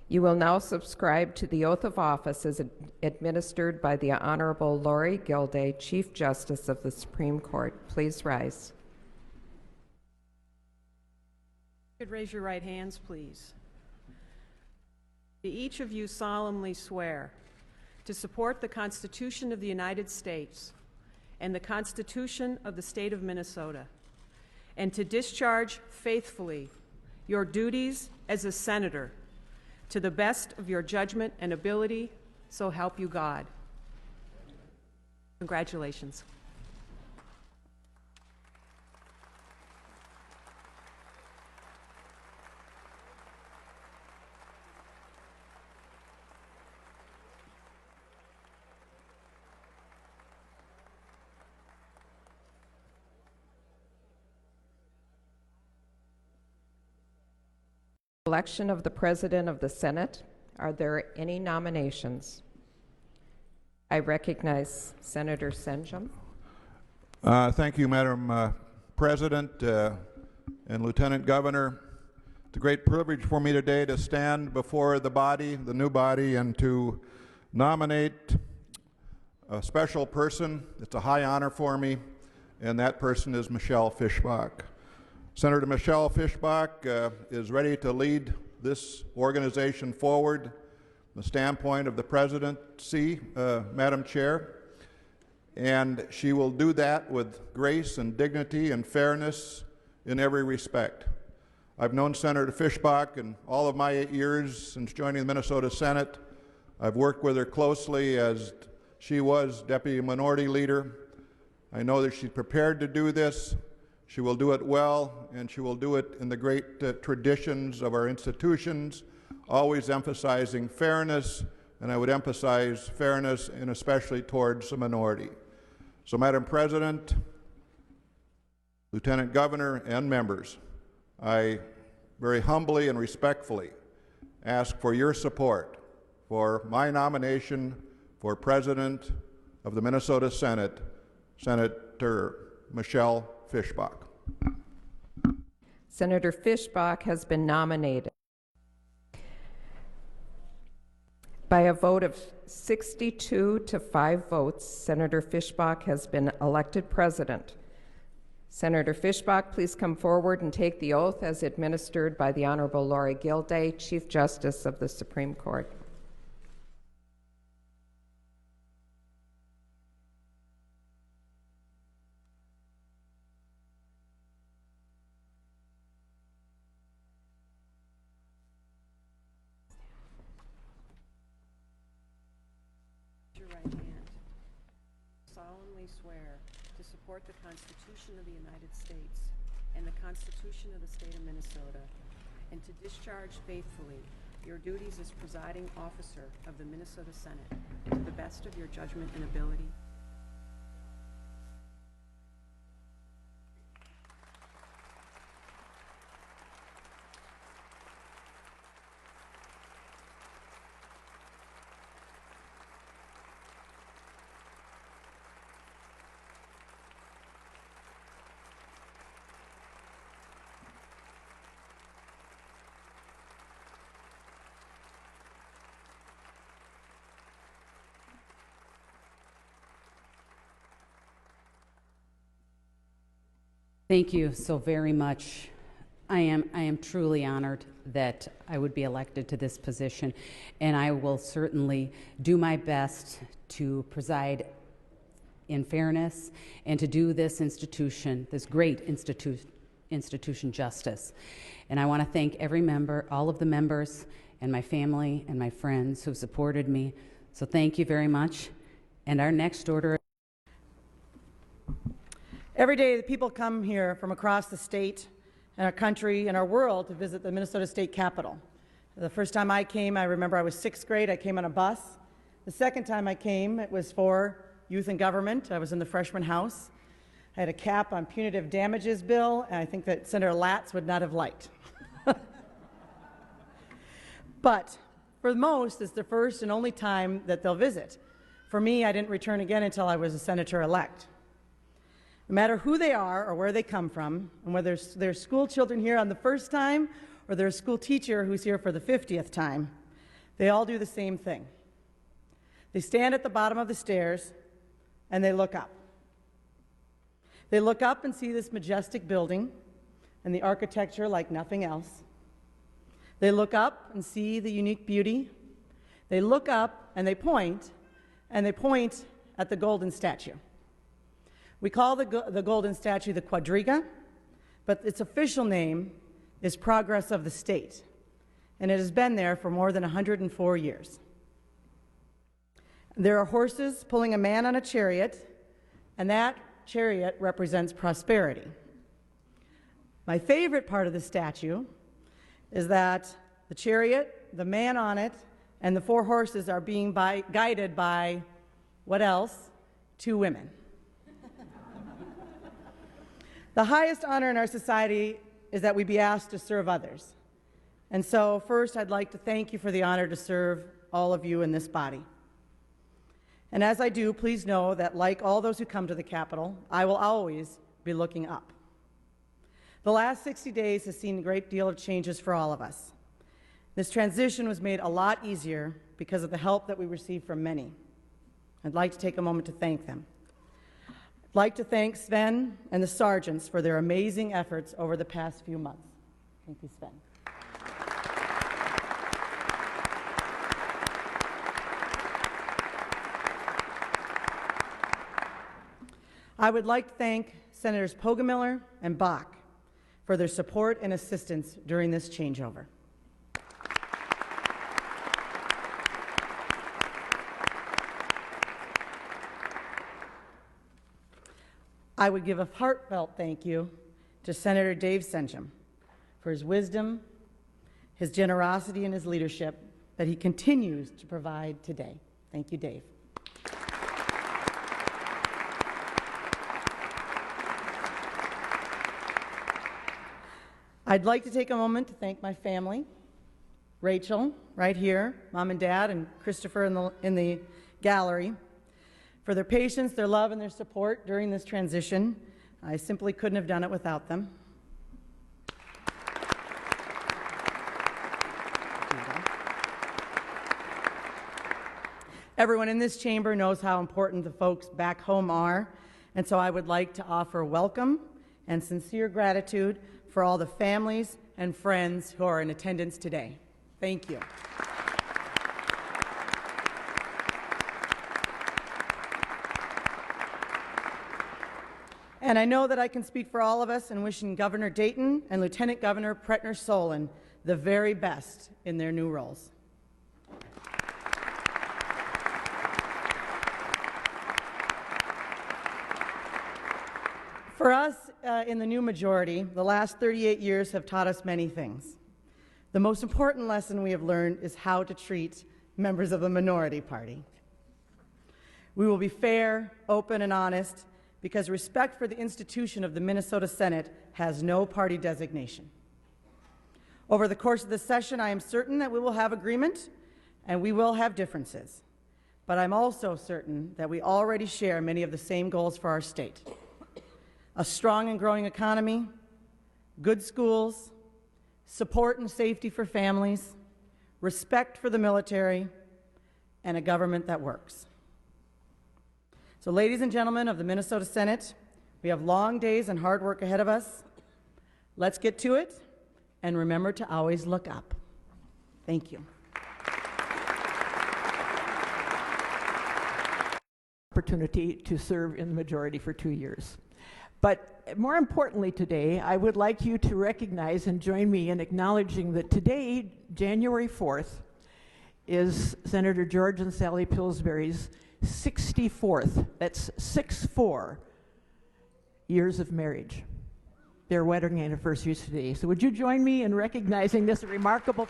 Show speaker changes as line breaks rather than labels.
You will now subscribe to the oath of office as administered by the Honorable Laurie Gilday, Chief Justice of the Supreme Court. Please rise.
You could raise your right hands, please. Do each of you solemnly swear to support the Constitution of the United States and the Constitution of the State of Minnesota, and to discharge faithfully your duties as a senator to the best of your judgment and ability, so help you God? Congratulations.
Election of the President of the Senate. Are there any nominations? I recognize Senator Senjum.
Thank you, Madam President and Lieutenant Governor. It's a great privilege for me today to stand before the body, the new body, and to nominate a special person. It's a high honor for me, and that person is Michelle Fischbach. Senator Michelle Fischbach is ready to lead this organization forward from the standpoint of the presidency, Madam Chair, and she will do that with grace and dignity and fairness in every respect. I've known Senator Fischbach in all of my 8 years since joining the Minnesota Senate. I've worked with her closely as she was Deputy Minority Leader. I know that she's prepared to do this. She will do it well, and she will do it in the great traditions of our institutions, always emphasizing fairness, and I would emphasize fairness and especially towards the minority. So, Madam President, Lieutenant Governor, and members, I very humbly and respectfully ask for your support for my nomination for President of the Minnesota Senate, Senator Michelle Fischbach.
Senator Fischbach has been nominated. By a vote of 62 to 5 votes, Senator Fischbach has been elected president. Senator Fischbach, please come forward and take the oath as administered by the Honorable Laurie Gilday, Chief Justice of the Supreme Court.
Solemnly swear to support the Constitution of the United States and the Constitution of the State of Minnesota, and to discharge faithfully your duties as presiding officer of the Minnesota Senate to the best of your judgment and ability.
Thank you so very much. I am truly honored that I would be elected to this position, and I will certainly do my best to preside in fairness and to do this institution, this great institution justice. And I want to thank every member, all of the members, and my family and my friends who supported me. So thank you very much. And our next order.
Every day, the people come here from across the state and our country and our world to visit the Minnesota State Capitol. The first time I came, I remember I was 6th grade. I came on a bus. The second time I came, it was for Youth and Government. I was in the freshman house. I had a cap on punitive damages bill, and I think that Senator Latz would not have liked. But for most, it's the first and only time that they'll visit. For me, I didn't return again until I was a senator-elect. No matter who they are or where they come from, and whether they're school children here on the first time or they're a school teacher who's here for the 50th time, They all do the same thing. They stand at the bottom of the stairs and they look up. They look up and see this majestic building and the architecture like nothing else. They look up and see the unique beauty. They look up and they point at the golden statue. We call the golden statue the Quadriga, but its official name is Progress of the State, and it has been there for more than 104 years. There are horses pulling a man on a chariot, and that chariot represents prosperity. My favorite part of the statue is that the chariot, the man on it, and the 4 horses are being guided by, what else? 2 women. The highest honor in our society is that we be asked to serve others. And so first, I'd like to thank you for the honor to serve all of you in this body. And as I do, please know that like all those who come to the Capitol, I will always be looking up. The last 60 days has seen a great deal of changes for all of us. This transition was made a lot easier because of the help that we received from many. I'd like to take a moment to thank them. I'd like to thank Sven and the sergeants for their amazing efforts over the past few months. Thank you, Sven. I would like to thank Senators Poggemiller and Bach for their support and assistance during this changeover. I would give a heartfelt thank you to Senator Dave Sencham for his wisdom, his generosity, and his leadership that he continues to provide today. Thank you, Dave. I'd like to take a moment to thank my family, Rachel, right here, Mom and Dad, and Christopher in the gallery, for their patience, their love, and their support during this transition. I simply couldn't have done it without them. Everyone in this chamber knows how important the folks back home are, and so I would like to offer welcome and sincere gratitude for all the families and friends who are in attendance today. Thank you. And I know that I can speak for all of us in wishing Governor Dayton and Lieutenant Governor Pretner-Solon the very best in their new roles. For us in the new majority, the last 38 years have taught us many things. The most important lesson we have learned is how to treat members of the minority party. We will be fair, open, and honest because respect for the institution of the Minnesota Senate has no party designation. Over the course of this session, I am certain that we will have agreement and we will have differences. But I'm also certain that we already share many of the same goals for our state. A strong and growing economy, good schools, support and safety for families, respect for the military, and a government that works. So, ladies and gentlemen of the Minnesota Senate, we have long days and hard work ahead of us. Let's get to it, and remember to always look up. Thank you.
Opportunity to serve in the majority for 2 years. But more importantly today, I would like you to recognize and join me in acknowledging that today, January 4th, is Senator George and Sally Pillsbury's 64th, that's 64 years of marriage. Their wedding anniversary is today. So would you join me in recognizing this remarkable